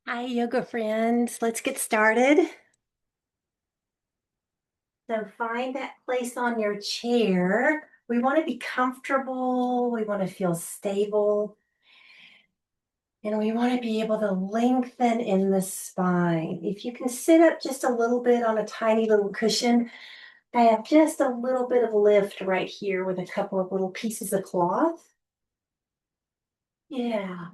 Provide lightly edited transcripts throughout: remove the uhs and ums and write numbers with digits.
Hi, yoga friends. Let's get started. So find that place on your chair. We want to be comfortable. We want to feel stable. And we want to be able to lengthen in the spine. If you can sit up just a little bit on a tiny little cushion, I have just a little bit of lift right here with a couple of little pieces of cloth. Yeah.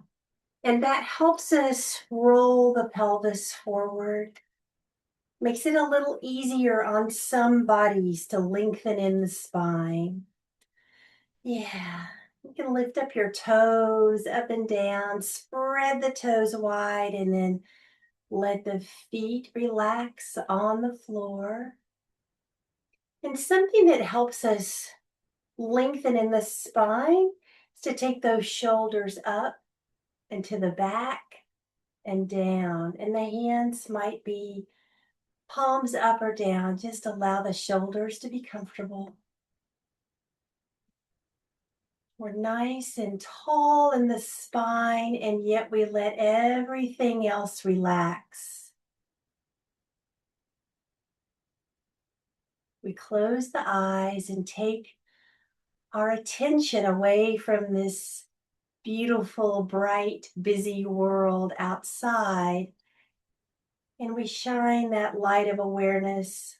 And that helps us roll the pelvis forward. Makes it a little easier on some bodies to lengthen in the spine. Yeah. You can lift up your toes up and down, spread the toes wide, and then let the feet relax on the floor. And something that helps us lengthen in the spine is to take those shoulders up and to the back and down. And the hands might be palms up or down. Just allow the shoulders to be comfortable. We're nice and tall in the spine, and yet we let everything else relax. We close the eyes and take our attention away from this beautiful, bright, busy world outside, and we shine that light of awareness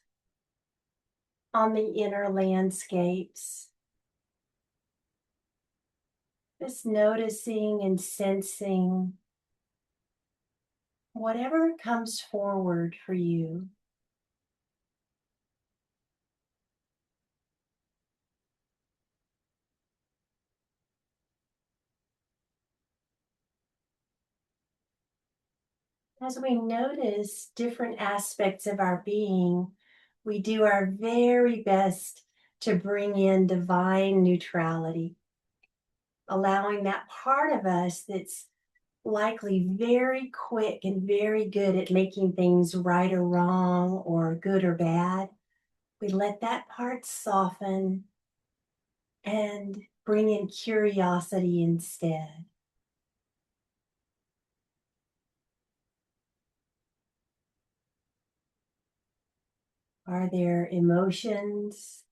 on the inner landscapes. Just noticing and sensing whatever comes forward for you. As we notice different aspects of our being, we do our very best to bring in divine neutrality, allowing that part of us that's likely very quick and very good at making things right or wrong or good or bad. We let that part soften and bring in curiosity instead. Are there emotions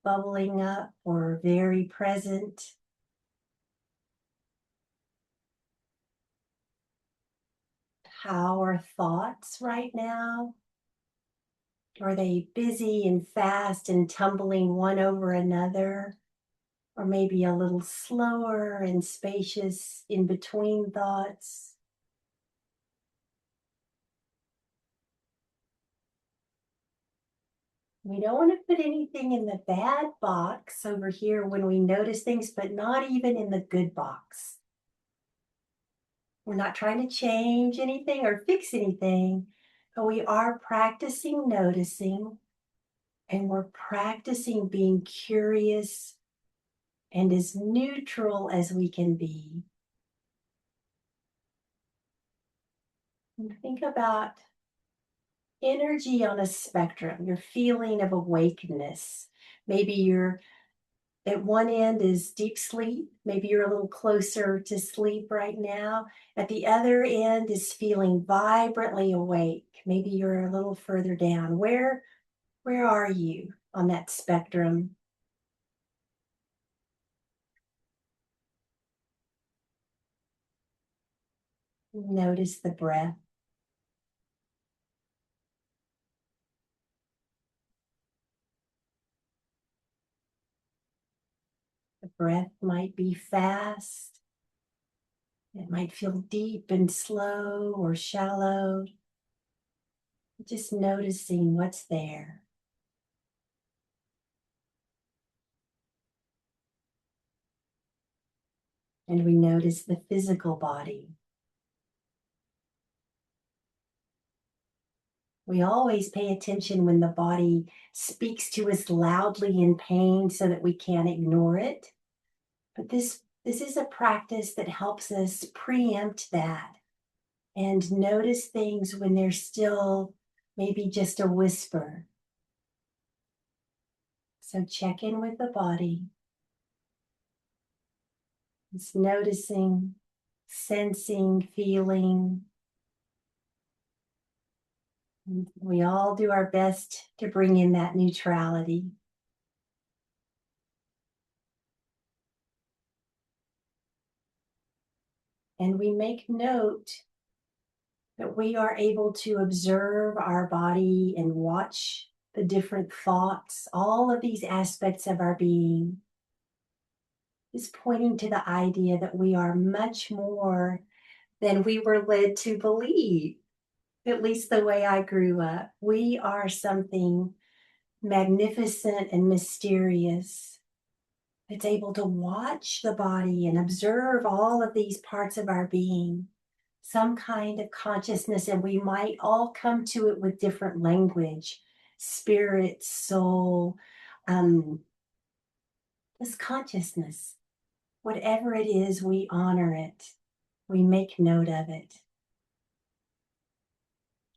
bubbling up or very present? How are thoughts right now? Are they busy and fast and tumbling one over another? Or maybe a little slower and spacious in between thoughts? We don't want to put anything in the bad box over here when we notice things, but not even in the good box. We're not trying to change anything or fix anything, but we are practicing noticing, and we're practicing being curious and as neutral as we can be. And think about energy on a spectrum, your feeling of awakeness. Maybe you're at one end is deep sleep. Maybe you're a little closer to sleep right now. At the other end is feeling vibrantly awake. Maybe you're a little further down. Where are you on that spectrum? Notice the breath. The breath might be fast. It might feel deep and slow or shallow. Just noticing what's there. And we notice the physical body. We always pay attention when the body speaks to us loudly in pain so that we can't ignore it. But this is a practice that helps us preempt that and notice things when they're still maybe just a whisper. So check in with the body. It's noticing, sensing, feeling. We all do our best to bring in that neutrality. And we make note that we are able to observe our body and watch the different thoughts, all of these aspects of our being is pointing to the idea that we are much more than we were led to believe, at least the way I grew up. We are something magnificent and mysterious that's able to watch the body and observe all of these parts of our being, some kind of consciousness, and we might all come to it with different language, spirit, soul, this consciousness. Whatever it is, we honor it. We make note of it.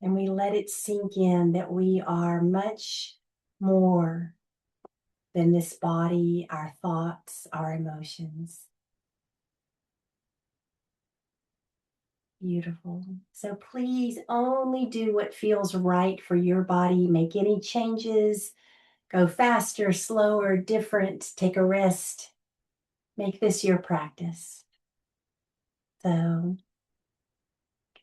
And we let it sink in that we are much more than this body, our thoughts, our emotions. Beautiful. So please only do what feels right for your body. Make any changes. Go faster, slower, different. Take a rest. Make this your practice. So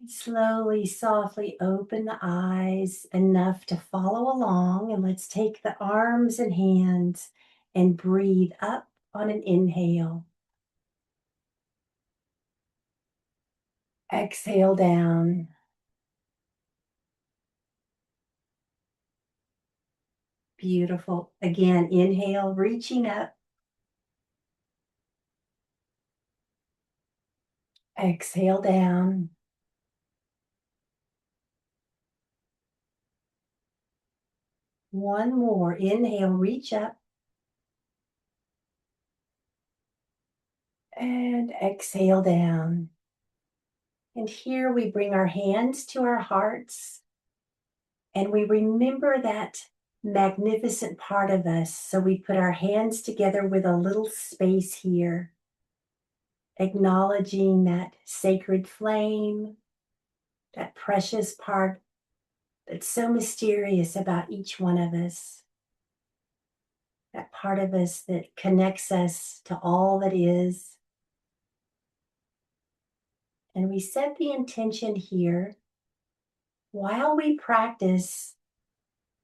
slowly, softly open the eyes enough to follow along. And let's take the arms and hands and breathe up on an inhale. Exhale down. Beautiful. Again, inhale, reaching up. Exhale down. One more. Inhale, reach up. And exhale down. And here we bring our hands to our hearts and we remember that magnificent part of us. So we put our hands together with a little space here, acknowledging that sacred flame, that precious part that's so mysterious about each one of us, that part of us that connects us to all that is. And we set the intention here while we practice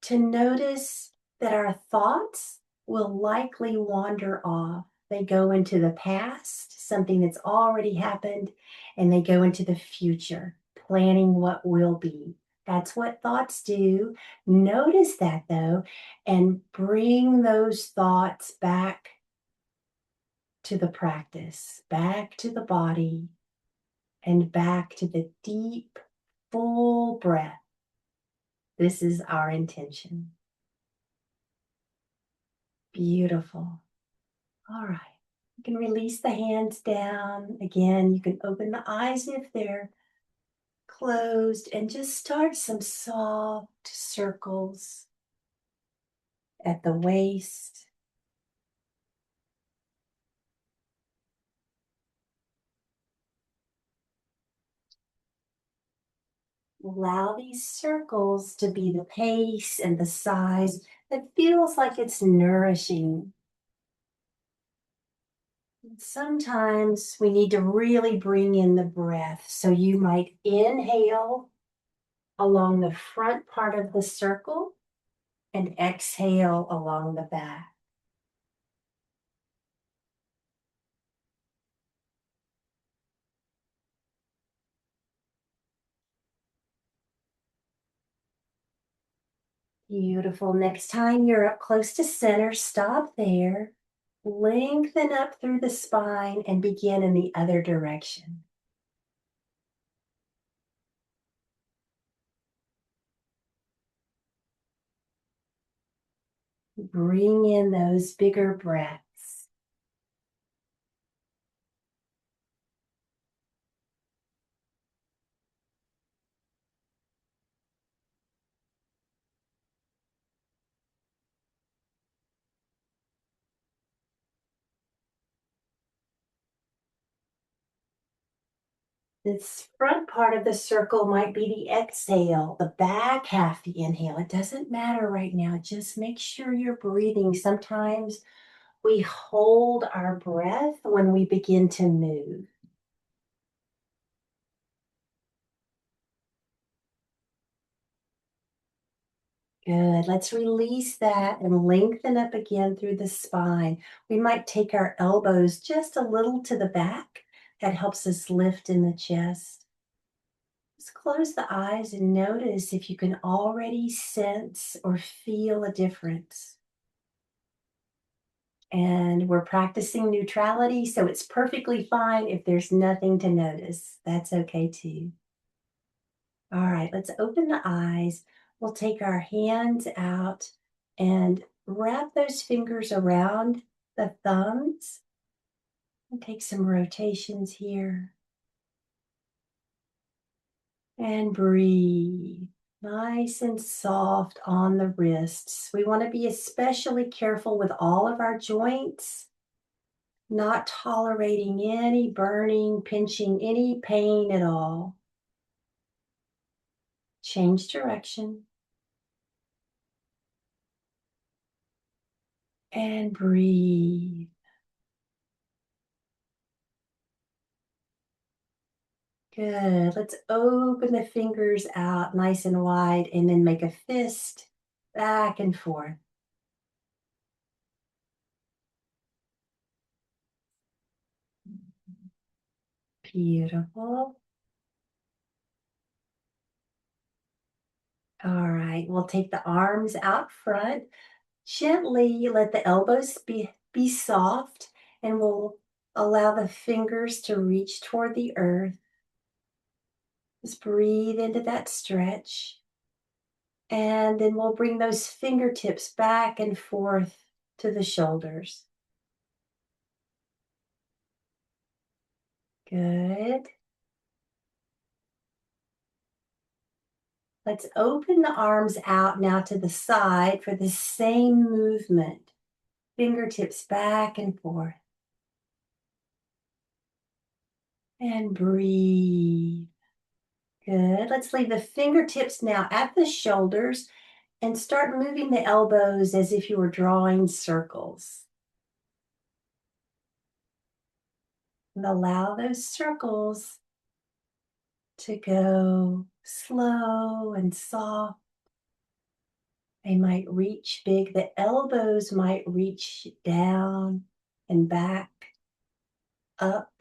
to notice that our thoughts will likely wander off. They go into the past, something that's already happened, and they go into the future, planning what will be. That's what thoughts do. Notice that though, and bring those thoughts back to the practice, back to the body, and back to the deep, full breath. This is our intention. Beautiful. All right. You can release the hands down. Again, you can open the eyes if they're closed and just start some soft circles at the waist. Allow these circles to be the pace and the size that feels like it's nourishing. Sometimes we need to really bring in the breath. So you might inhale along the front part of the circle and exhale along the back. Beautiful. Next time you're up close to center, stop there. Lengthen up through the spine and begin in the other direction. Bring in those bigger breaths. This front part of the circle might be the exhale, the back half the inhale. It doesn't matter right now. Just make sure you're breathing. Sometimes we hold our breath when we begin to move. Good. Let's release that and lengthen up again through the spine. We might take our elbows just a little to the back. That helps us lift in the chest. Just close the eyes and notice if you can already sense or feel a difference. And we're practicing neutrality, so it's perfectly fine if there's nothing to notice. That's okay too. All right, let's open the eyes. We'll take our hands out and wrap those fingers around the thumbs. And take some rotations here. And breathe. Nice and soft on the wrists. We want to be especially careful with all of our joints, not tolerating any burning, pinching, any pain at all. Change direction. And breathe. Good. Let's open the fingers out nice and wide and then make a fist back and forth. Beautiful. All right, we'll take the arms out front. Gently let the elbows be soft, and we'll allow the fingers to reach toward the earth. Just breathe into that stretch. And then we'll bring those fingertips back and forth to the shoulders. Good. Let's open the arms out now to the side for the same movement. Fingertips back and forth. And breathe. Good. Let's leave the fingertips now at the shoulders and start moving the elbows as if you were drawing circles. And allow those circles to go slow and soft. They might reach big. The elbows might reach down and back, up.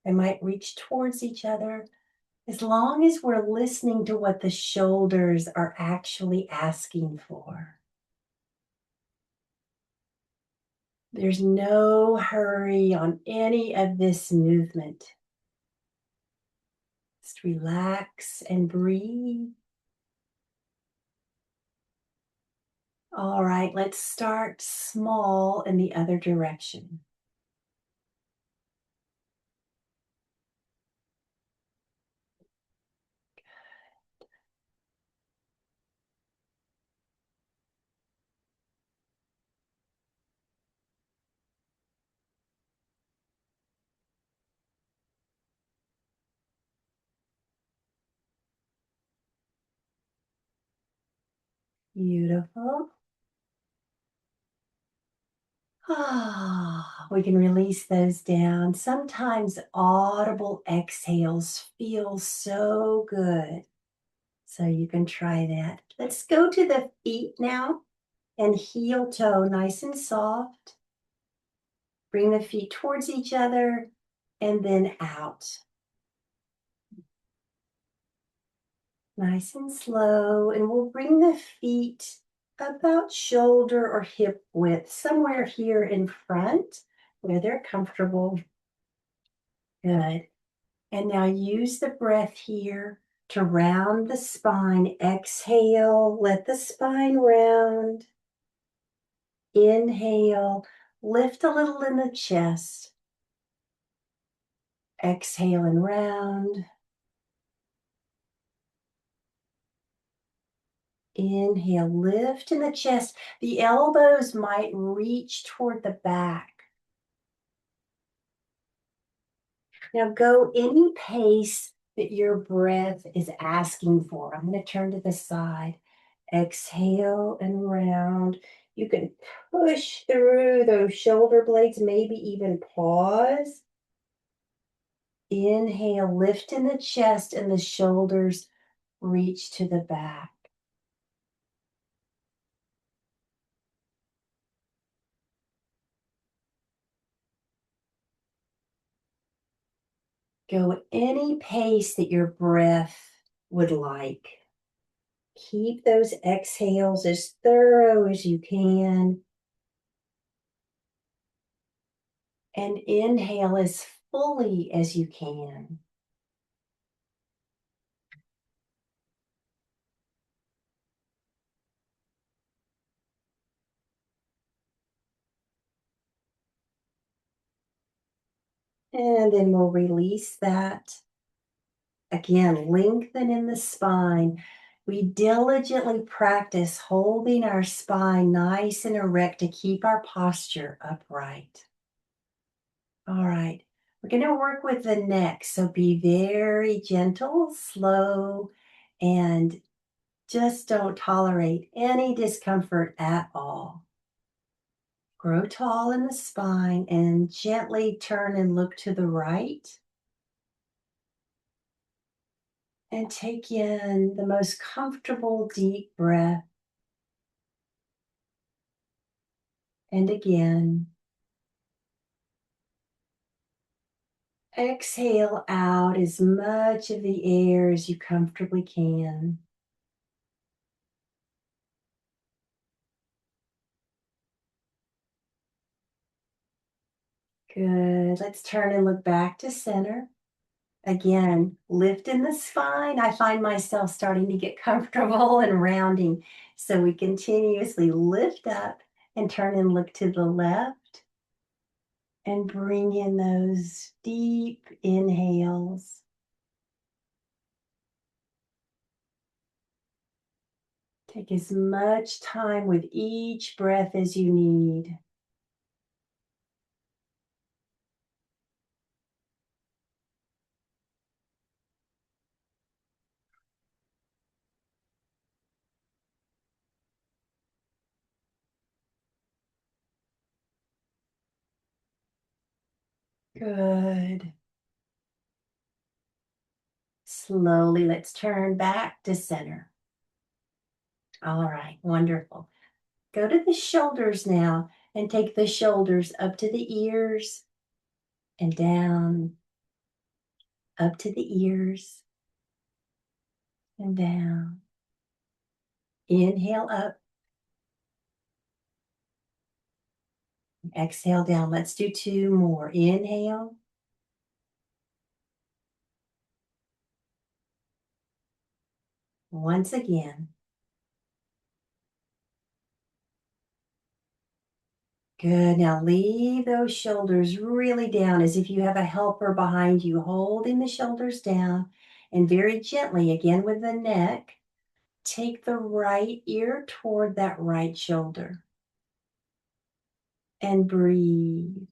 They might reach towards each other. As long as we're listening to what the shoulders are actually asking for. There's no hurry on any of this movement. Just relax and breathe. All right, let's start small in the other direction. Beautiful. Ah, we can release those down. Sometimes audible exhales feel so good. So you can try that. Let's go to the feet now and heel toe nice and soft. Bring the feet towards each other and then out. Nice and slow. And we'll bring the feet about shoulder or hip width, somewhere here in front where they're comfortable. Good. And now use the breath here to round the spine. Exhale, let the spine round. Inhale, lift a little in the chest. Exhale and round. Inhale, lift in the chest. The elbows might reach toward the back. Now go any pace that your breath is asking for. I'm going to turn to the side. Exhale and round. You can push through those shoulder blades, maybe even pause. Inhale, lift in the chest and the shoulders reach to the back. Go any pace that your breath would like. Keep those exhales as thorough as you can. And inhale as fully as you can. And then we'll release that. Again, lengthen in the spine. We diligently practice holding our spine nice and erect to keep our posture upright. All right, we're going to work with the neck, so be very gentle, slow, and just don't tolerate any discomfort at all. Grow tall in the spine and gently turn and look to the right. And take in the most comfortable deep breath. And again, exhale out as much of the air as you comfortably can. Good. Let's turn and look back to center. Again, lift in the spine. I find myself starting to get comfortable and rounding. So we continuously lift up and turn and look to the left and bring in those deep inhales. Take as much time with each breath as you need. Good. Slowly, let's turn back to center. All right, wonderful. Go to the shoulders now and take the shoulders up to the ears and down, up to the ears and down. Inhale up, exhale down. Let's do two more. Inhale. Once again. Good. Now leave those shoulders really down as if you have a helper behind you, holding the shoulders down. And very gently, again with the neck, take the right ear toward that right shoulder. And breathe.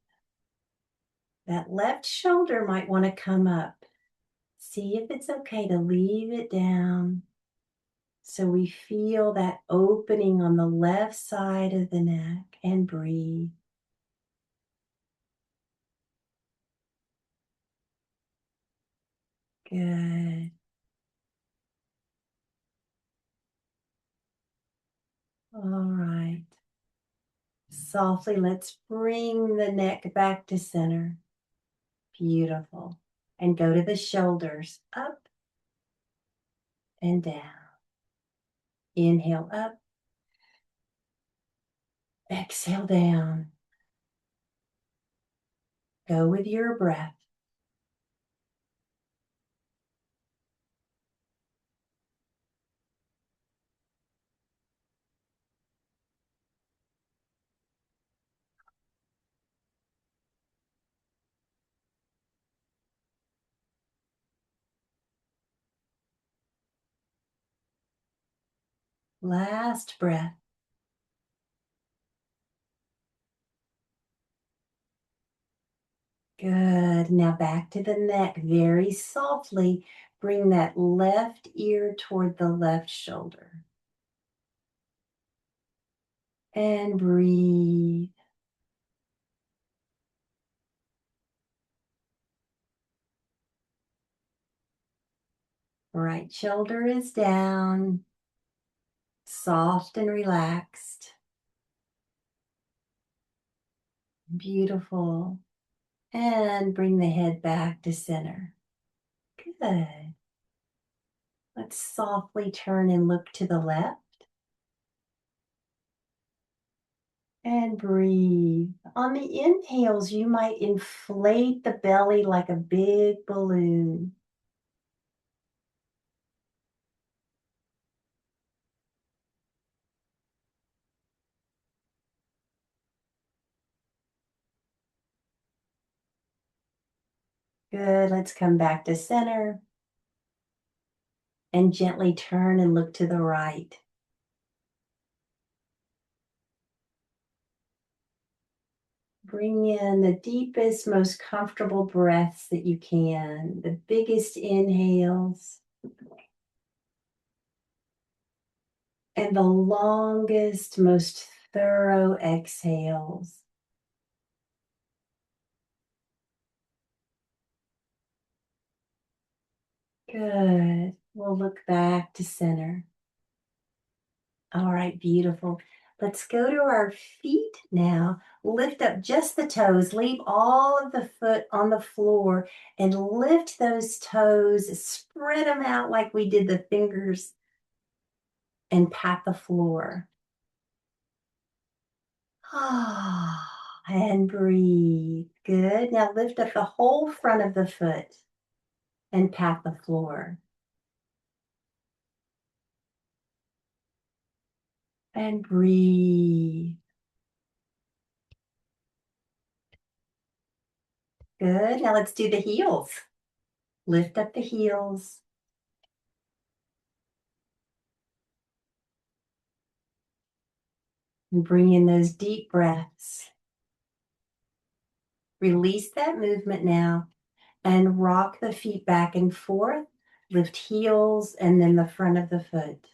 That left shoulder might want to come up. See if it's okay to leave it down. So we feel that opening on the left side of the neck and breathe. Good. All right. Softly, let's bring the neck back to center. Beautiful. And go to the shoulders, up and down. Inhale up. Exhale down. Go with your breath. Last breath. Good. Now back to the neck very softly. Bring that left ear toward the left shoulder. And breathe. Right shoulder is down, soft and relaxed. Beautiful. And bring the head back to center. Good. Let's softly turn and look to the left. And breathe. On the inhales, you might inflate the belly like a big balloon. Good. Let's come back to center. And gently turn and look to the right. Bring in the deepest, most comfortable breaths that you can, the biggest inhales, and the longest, most thorough exhales. Good. We'll look back to center. All right, beautiful. Let's go to our feet now. Lift up just the toes. Leave all of the foot on the floor and lift those toes. Spread them out like we did the fingers and pat the floor. Ah, and breathe. Good. Now lift up the whole front of the foot and pat the floor. And breathe. Good. Now let's do the heels. Lift up the heels. And bring in those deep breaths. Release that movement now and rock the feet back and forth. Lift heels and then the front of the foot.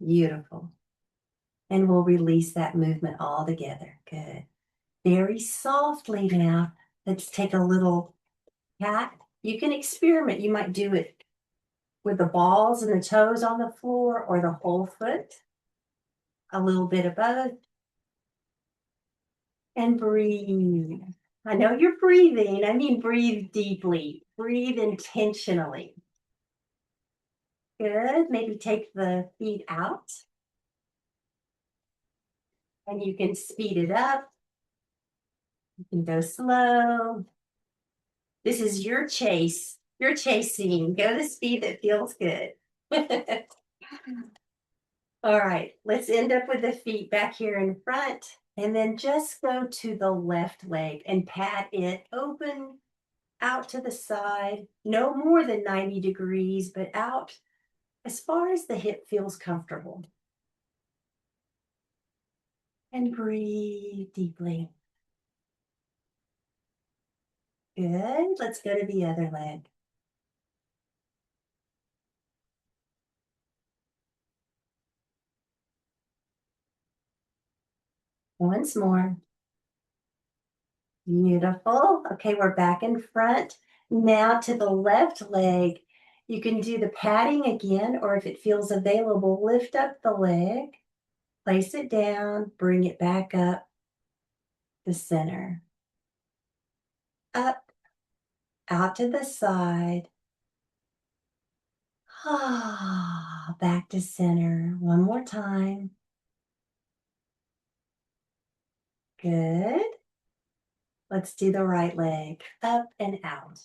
Beautiful. And we'll release that movement all together. Good. Very softly now, let's take a little cat. You can experiment. You might do it with the balls and the toes on the floor or the whole foot. A little bit of both. And breathe. I know you're breathing. I mean, breathe deeply. Breathe intentionally. Good. Maybe take the feet out. And you can speed it up. You can go slow. This is your chase. You're chasing. Go the speed that feels good. All right, let's end up with the feet back here in front. And then just go to the left leg and pat it open out to the side. No more than 90 degrees, but out as far as the hip feels comfortable. And breathe deeply. Good. Let's go to the other leg. Once more. Beautiful. Okay, we're back in front. Now to the left leg. You can do the patting again, or if it feels available, lift up the leg, place it down, bring it back up the center. Up, out to the side. Ah, back to center. One more time. Good. Let's do the right leg. Up and out.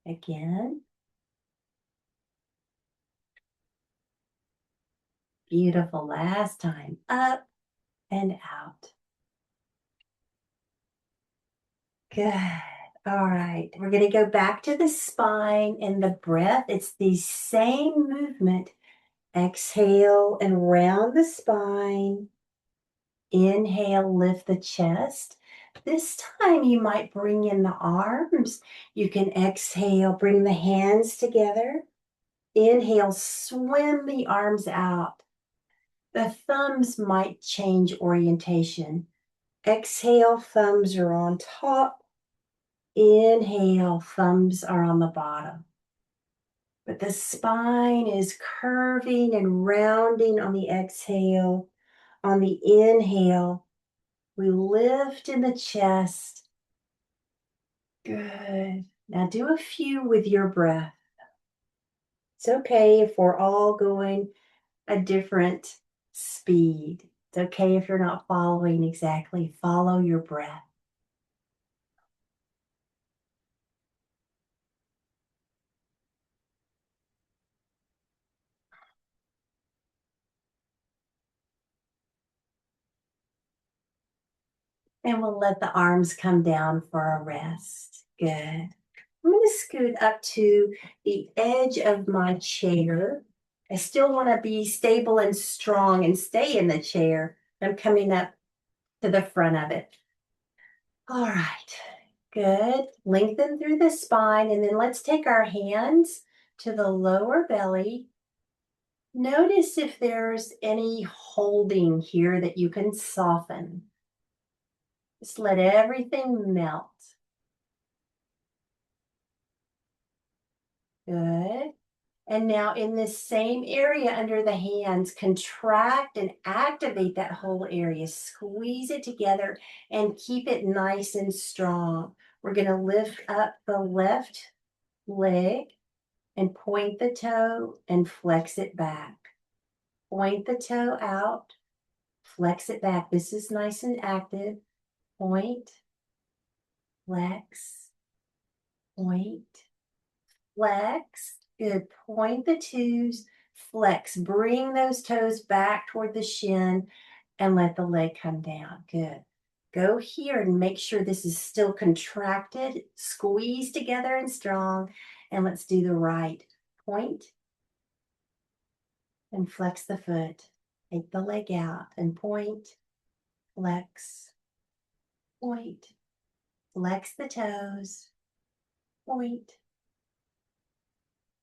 Again. Beautiful. Last time. Up and out. Good. All right, we're going to go back to the spine and the breath. It's the same movement. Exhale and round the spine. Inhale, lift the chest. This time you might bring in the arms. You can exhale, bring the hands together. Inhale, swim the arms out. The thumbs might change orientation. Exhale, thumbs are on top. Inhale, thumbs are on the bottom. But the spine is curving and rounding on the exhale. On the inhale, we lift in the chest. Good. Now do a few with your breath. It's okay if we're all going a different speed. It's okay if you're not following exactly. Follow your breath. And we'll let the arms come down for a rest. Good. I'm going to scoot up to the edge of my chair. I still want to be stable and strong and stay in the chair. I'm coming up to the front of it. All right, good. Lengthen through the spine, and then let's take our hands to the lower belly. Notice if there's any holding here that you can soften. Just let everything melt. Good. And now in this same area under the hands, contract and activate that whole area. Squeeze it together and keep it nice and strong. We're going to lift up the left leg and point the toe and flex it back. Point the toe out, flex it back. This is nice and active. Point, flex, point, flex. Good. Point the toes, flex. Bring those toes back toward the shin and let the leg come down. Good. Go here and make sure this is still contracted. Squeeze together and strong. And let's do the right. Point and flex the foot. Take the leg out and point, flex, point, flex the toes, point,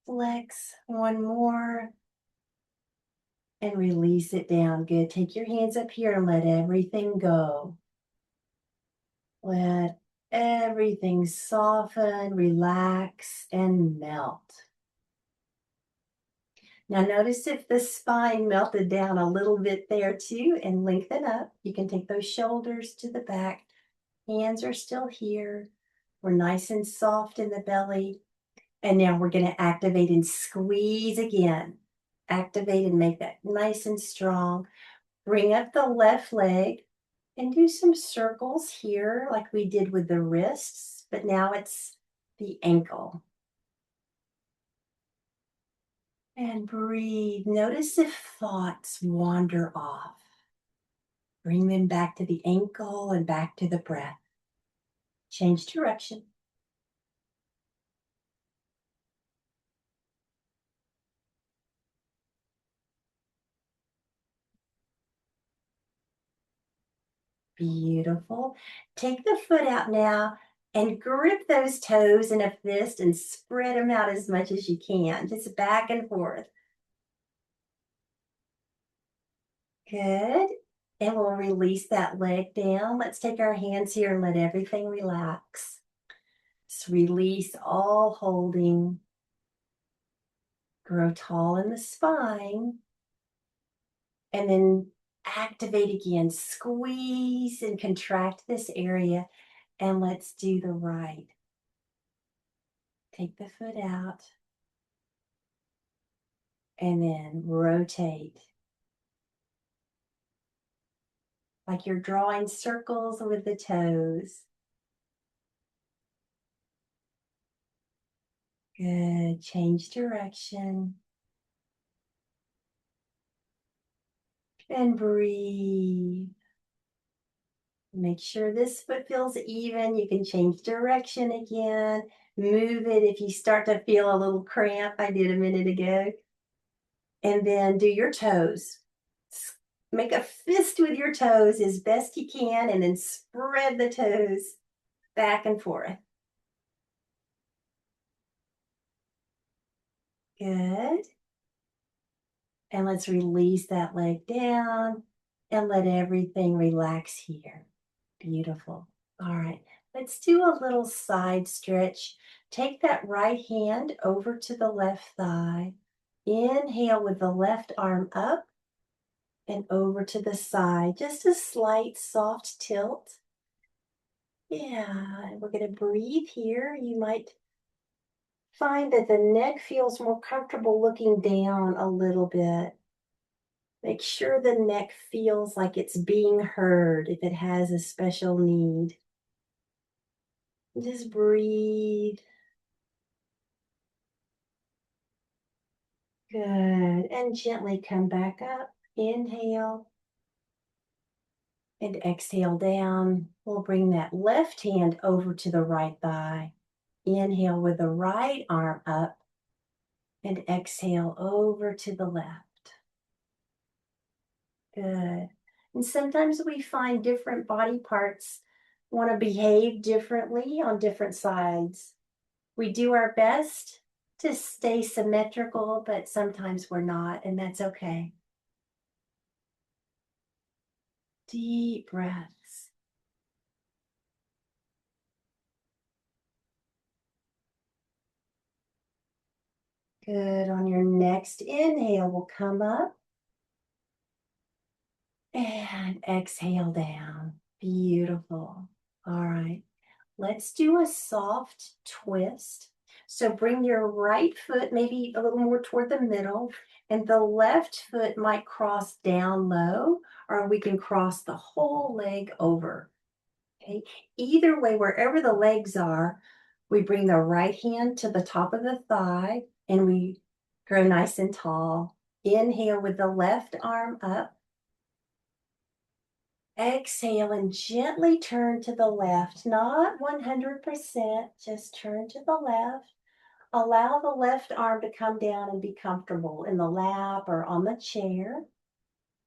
flex, one more, and release it down. Good. Take your hands up here and let everything go. Let everything soften, relax, and melt. Now notice if the spine melted down a little bit there too and lengthen up. You can take those shoulders to the back. Hands are still here. We're nice and soft in the belly. And now we're going to activate and squeeze again. Activate and make that nice and strong. Bring up the left leg and do some circles here like we did with the wrists, but now it's the ankle. And breathe. Notice if thoughts wander off. Bring them back to the ankle and back to the breath. Change direction. Beautiful. Take the foot out now and grip those toes in a fist and spread them out as much as you can. Just back and forth. Good. And we'll release that leg down. Let's take our hands here and let everything relax. Just release all holding. Grow tall in the spine. And then activate again. Squeeze and contract this area. And let's do the right. Take the foot out. And then rotate. Like you're drawing circles with the toes. Good. Change direction. And breathe. Make sure this foot feels even. You can change direction again. Move it if you start to feel a little cramp. I did a minute ago. And then do your toes. Make a fist with your toes as best you can, and then spread the toes back and forth. Good. And let's release that leg down and let everything relax here. Beautiful. All right. Let's do a little side stretch. Take that right hand over to the left thigh. Inhale with the left arm up and over to the side. Just a slight soft tilt. Yeah, and we're going to breathe here. You might find that the neck feels more comfortable looking down a little bit. Make sure the neck feels like it's being heard if it has a special need. Just breathe. Good. And gently come back up. Inhale and exhale down. We'll bring that left hand over to the right thigh. Inhale with the right arm up and exhale over to the left. Good. And sometimes we find different body parts want to behave differently on different sides. We do our best to stay symmetrical, but sometimes we're not, and that's okay. Deep breaths. Good. On your next inhale, we'll come up and exhale down. Beautiful. All right. Let's do a soft twist. So bring your right foot maybe a little more toward the middle, and the left foot might cross down low, or we can cross the whole leg over. Okay. Either way, wherever the legs are, we bring the right hand to the top of the thigh and we grow nice and tall. Inhale with the left arm up. Exhale and gently turn to the left, not 100%, just turn to the left. Allow the left arm to come down and be comfortable in the lap or on the chair.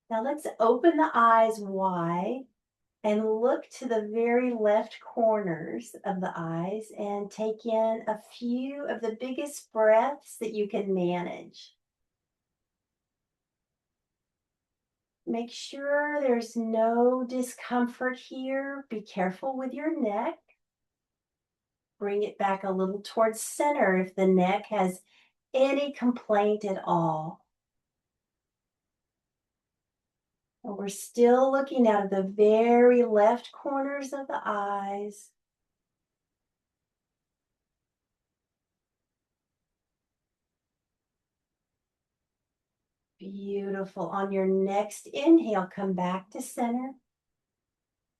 Now let's open the eyes wide and look to the very left corners of the eyes and take in a few of the biggest breaths that you can manage. Make sure there's no discomfort here. Be careful with your neck. Bring it back a little towards center if the neck has any complaint at all. And we're still looking out of the very left corners of the eyes. Beautiful. On your next inhale, come back to center.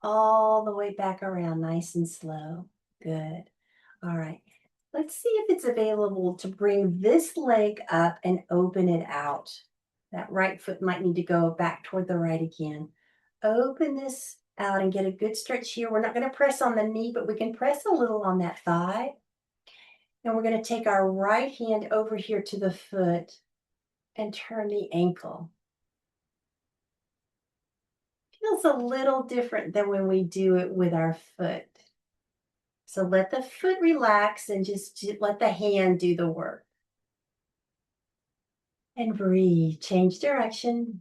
All the way back around, nice and slow. Good. All right. Let's see if it's available to bring this leg up and open it out. That right foot might need to go back toward the right again. Open this out and get a good stretch here. We're not going to press on the knee, but we can press a little on that thigh. And we're going to take our right hand over here to the foot and turn the ankle. Feels a little different than when we do it with our foot. So let the foot relax and just let the hand do the work. And breathe, change direction.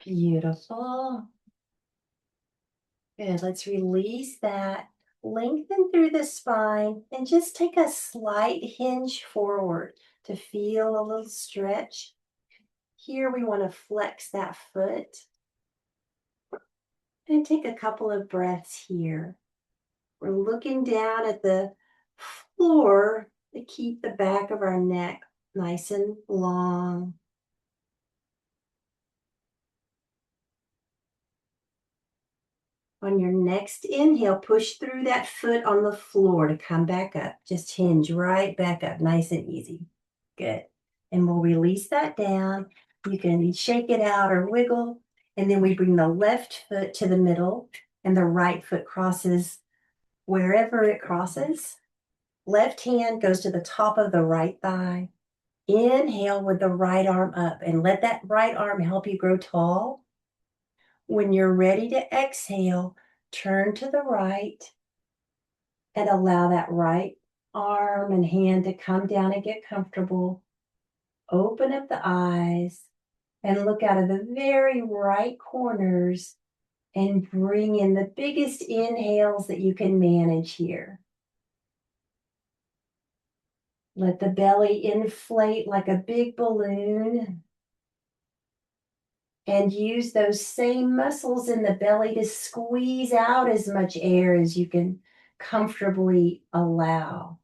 Beautiful. Good, let's release that. Lengthen through the spine and just take a slight hinge forward to feel a little stretch. Here we want to flex that foot. And take a couple of breaths here. We're looking down at the floor to keep the back of our neck nice and long. On your next inhale, push through that foot on the floor to come back up. Just hinge right back up, nice and easy. Good. And we'll release that down. You can shake it out or wiggle, and then we bring the left foot to the middle, and the right foot crosses wherever it crosses. Left hand goes to the top of the right thigh. Inhale with the right arm up and let that right arm help you grow tall. When you're ready to exhale, turn to the right and allow that right arm and hand to come down and get comfortable. Open up the eyes and look out of the very right corners and bring in the biggest inhales that you can manage here. Let the belly inflate like a big balloon. And use those same muscles in the belly to squeeze out as much air as you can comfortably allow.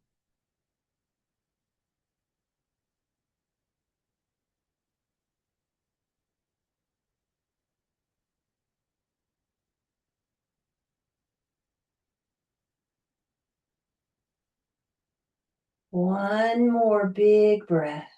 One more big breath.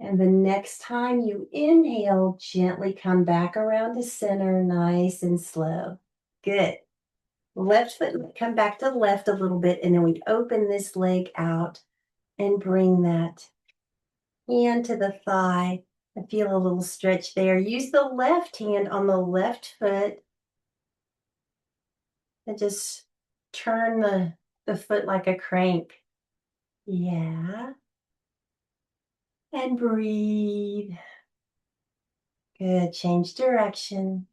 And the next time you inhale, gently come back around to center, nice and slow. Good. Left foot, come back to the left a little bit, and then we open this leg out and bring that hand to the thigh. I feel a little stretch there. Use the left hand on the left foot and just turn the foot like a crank. Yeah. And breathe. Good. Change direction.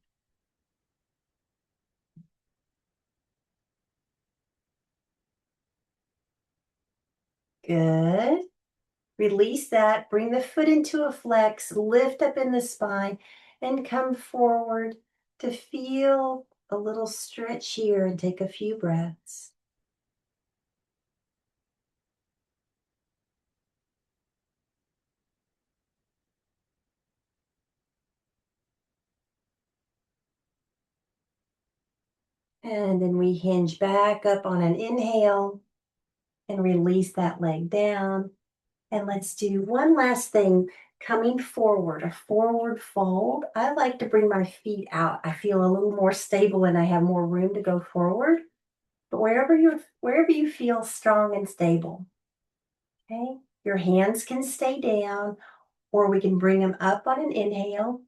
Good. Release that. Bring the foot into a flex. Lift up in the spine and come forward to feel a little stretch here and take a few breaths. And then we hinge back up on an inhale and release that leg down. And let's do one last thing, coming forward, a forward fold. I like to bring my feet out. I feel a little more stable and I have more room to go forward. But wherever you feel strong and stable, okay? Your hands can stay down or we can bring them up on an inhale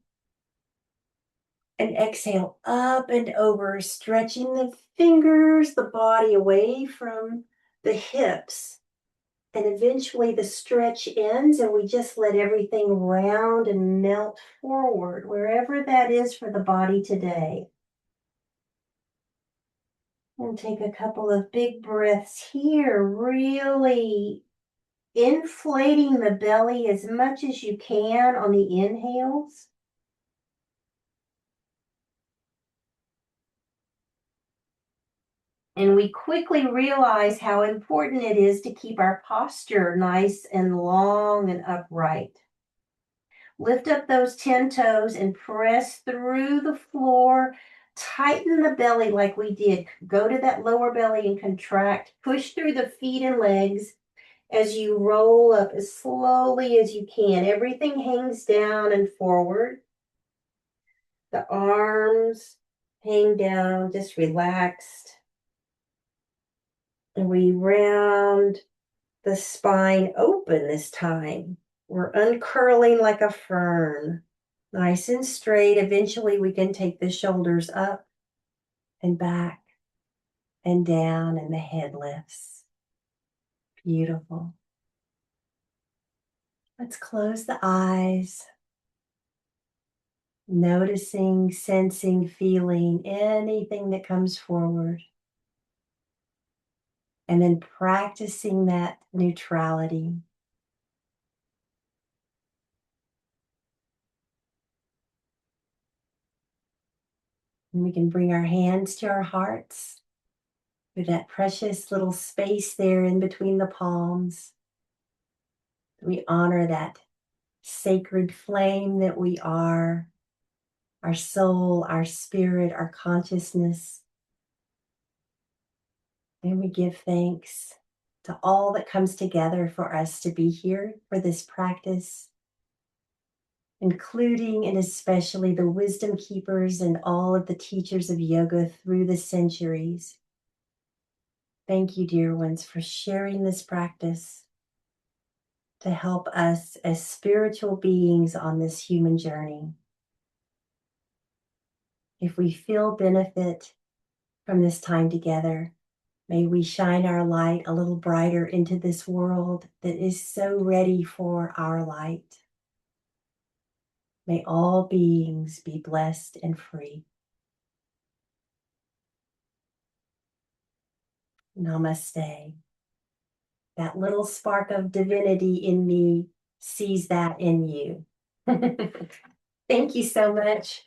and exhale up and over, stretching the fingers, the body away from the hips. And eventually the stretch ends and we just let everything round and melt forward, wherever that is for the body today. And take a couple of big breaths here, really inflating the belly as much as you can on the inhales. And we quickly realize how important it is to keep our posture nice and long and upright. Lift up those 10 toes and press through the floor. Tighten the belly like we did. Go to that lower belly and contract. Push through the feet and legs as you roll up as slowly as you can. Everything hangs down and forward. The arms hang down, just relaxed. And we round the spine open this time. We're uncurling like a fern, nice and straight. Eventually we can take the shoulders up and back and down and the head lifts. Beautiful. Let's close the eyes. Noticing, sensing, feeling anything that comes forward. And then practicing that neutrality. And we can bring our hands to our hearts with that precious little space there in between the palms. We honor that sacred flame that we are, our soul, our spirit, our consciousness. And we give thanks to all that comes together for us to be here for this practice, including and especially the wisdom keepers and all of the teachers of yoga through the centuries. Thank you, dear ones, for sharing this practice to help us as spiritual beings on this human journey. If we feel benefit from this time together, may we shine our light a little brighter into this world that is so ready for our light. May all beings be blessed and free. Namaste. That little spark of divinity in me sees that in you. Thank you so much.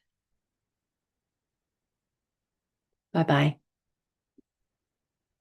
Bye-bye.